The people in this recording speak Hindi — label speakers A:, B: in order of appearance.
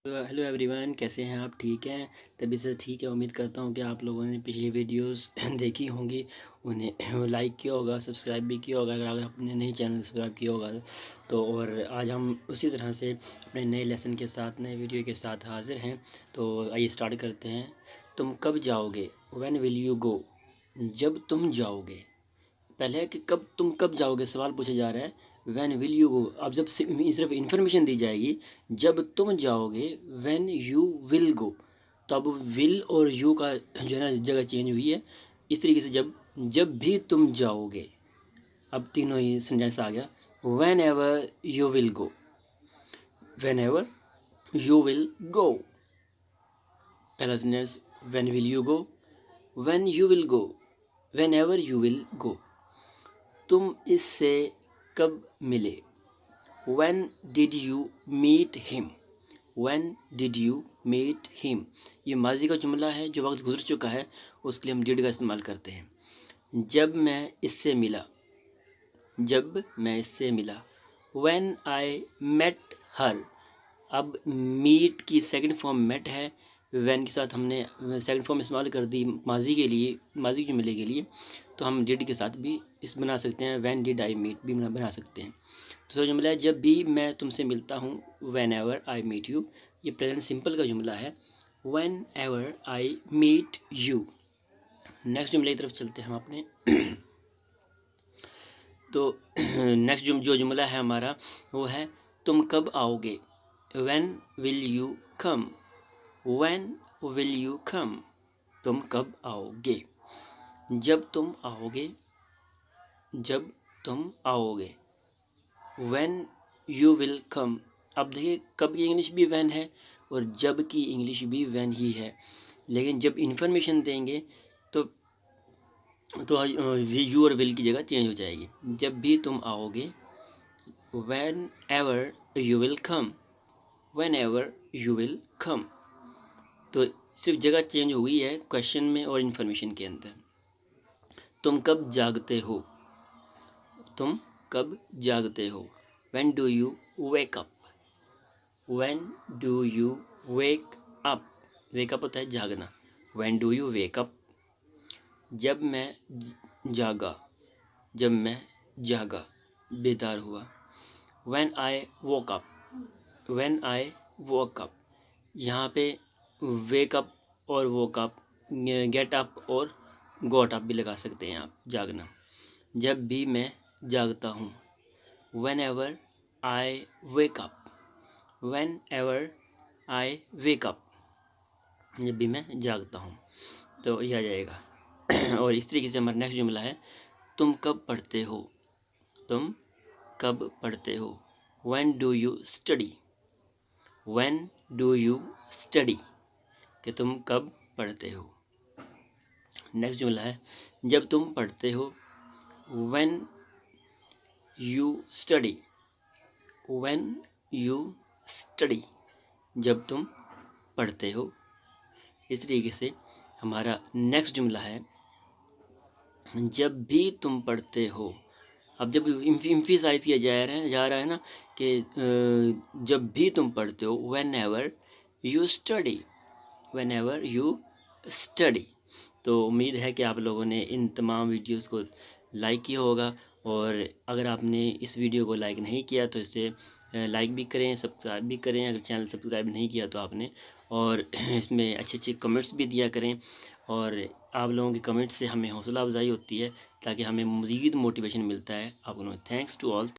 A: हेलो एवरीवन, कैसे हैं आप? ठीक हैं? तभी से ठीक है। उम्मीद करता हूँ कि आप लोगों ने पिछली वीडियोस देखी होंगी, उन्हें लाइक किया होगा, सब्सक्राइब भी किया होगा अगर आपने नहीं चैनल सब्सक्राइब किया होगा तो। और आज हम उसी तरह से अपने नए लेसन के साथ, नए वीडियो के साथ हाजिर हैं। तो आइए स्टार्ट करते हैं। तुम कब जाओगे? व्हेन विल यू गो? जब तुम जाओगे। पहले है कि तुम कब जाओगे, सवाल पूछा जा रहा है। व्हेन विल यू गो, अब जब सिर्फ इन्फॉर्मेशन दी जाएगी, जब तुम जाओगे, व्हेन यू विल गो, तो अब विल और यू का जो है ना जगह चेंज हुई है। इस तरीके से जब जब भी तुम जाओगे, अब तीनों ही सेंटेंस आ गया। Whenever you will go, whenever you will go. पहला sentence when will you go, when you will go, whenever you will go. तुम इससे कब मिले? When did you meet him? When did you meet him? ये माजी का जुमला है, जो वक्त गुजर चुका है उसके लिए हम did का इस्तेमाल करते हैं। जब मैं इससे मिला, जब मैं इससे मिला। When I met her, अब मीट की सेकंड फॉर्म मेट है। वैन के साथ हमने सेकंड फॉर्म इस्तेमाल कर दी माजी के लिए, माजी जुमले के लिए। तो हम डिड के साथ भी इस बना सकते हैं, वैन डिड आई मीट भी बना सकते हैं। दूसरा जुमला है जब भी मैं तुमसे मिलता हूँ, whenever I meet you. ये प्रेजेंट सिंपल का जुमला है, whenever I meet you. Next जुमले की तरफ चलते हैं हम अपने। तो नेक्स्ट जो जुमला है हमारा वो है तुम कब आओगे? When will you come? When will you come? तुम कब आओगे? जब तुम आओगे, जब तुम आओगे। When you will come, अब देखिए कब की इंग्लिश भी when है और जब की इंग्लिश भी when ही है, लेकिन जब इन्फॉर्मेशन देंगे तो यू और विल की जगह चेंज हो जाएगी। जब भी तुम आओगे, whenever you will come, whenever you will come। तो सिर्फ जगह चेंज हो गई है क्वेश्चन में और इन्फॉर्मेशन के अंदर। तुम कब जागते हो? तुम कब जागते हो? When do you wake up? When do you wake up? Wake up होता है जागना। When do you wake up? जब मैं जागा, जब मैं जागा, बेदार हुआ। When I woke up, when I woke up। यहाँ पे वेक अप और वोक अप, गेट अप और गोट अप भी लगा सकते हैं आप, जागना। जब भी मैं जागता हूँ, when ever I wake up, when ever I wake up, जब भी मैं जागता हूँ। तो यह आ जाएगा। और इस तरीके से हमारा नेक्स्ट जुमला है तुम कब पढ़ते हो? तुम कब पढ़ते हो? When do you study? When do you study, कि तुम कब पढ़ते हो। नेक्स्ट जुमला है जब तुम पढ़ते हो, when you study, when you study, जब तुम पढ़ते हो। इस तरीके से हमारा नेक्स्ट जुमला है जब भी तुम पढ़ते हो। अब जब इम्फिसाइज किया जा रहा है ना कि जब भी तुम पढ़ते हो, when ever you study, when ever you study. तो उम्मीद है कि आप लोगों ने इन तमाम वीडियोस को लाइक किया होगा, और अगर आपने इस वीडियो को लाइक नहीं किया तो इसे लाइक भी करें, सब्सक्राइब भी करें अगर चैनल सब्सक्राइब नहीं किया तो आपने, और इसमें अच्छे अच्छे कमेंट्स भी दिया करें। और आप लोगों के कमेंट्स से हमें हौसला अफजाई होती है ताकि हमें मज़ीद मोटिवेशन मिलता है। आप लोगों थैंक्स टू ऑल।